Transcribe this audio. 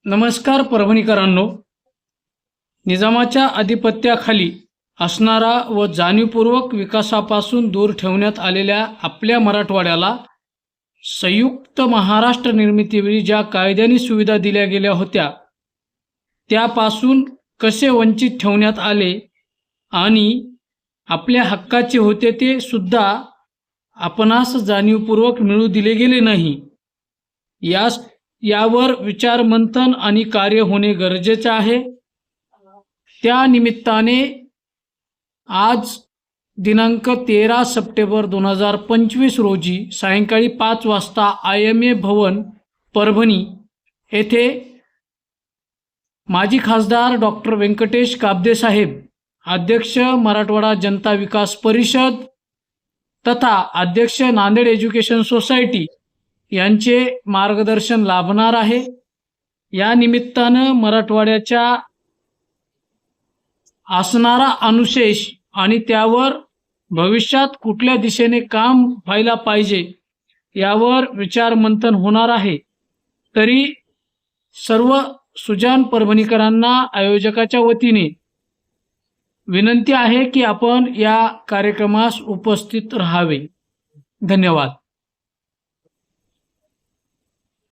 नमस्कार परभणीकरांनो, निजामाच्या अधिपत्याखाली असणारा व जाणीवपूर्वक विकासापासून दूर ठेवण्यात आलेल्या आपल्या मराठवाड्याला संयुक्त महाराष्ट्र निर्मितीवेळी ज्या कायद्याने सुविधा दिल्या गेल्या होत्या त्यापासून कसे वंचित ठेवण्यात आले आणि आपल्या हक्काचे होते ते सुद्धा आपणास जाणीवपूर्वक मिळू दिले गेले नाही, यावर विचारमंथन आणि कार्य होणे गरजेचे आहे। त्या निमित्ताने आज दिनांक 13 सप्टेंबर 2025 रोजी सायंकाळी 5 वाजता IMA भवन परभणी येथे माजी खासदार डॉक्टर व्यंकटेश काब्दे साहेब, अध्यक्ष मराठवाडा जनता विकास परिषद तथा अध्यक्ष नांदेड एज्युकेशन सोसायटी यांचे मार्गदर्शन लाभणार आहे। या निमित्ताने मराठवाड्याच्या असणारा अनुशेष आणि त्यावर भविष्यात कुठल्या दिशेने काम व्हायला पाहिजे यावर विचारमंथन होणार आहे। तरी सर्व सुजान परभणीकरांना आयोजकाच्या वतीने विनंती आहे की आपण या कार्यक्रमास उपस्थित राहावे। धन्यवाद।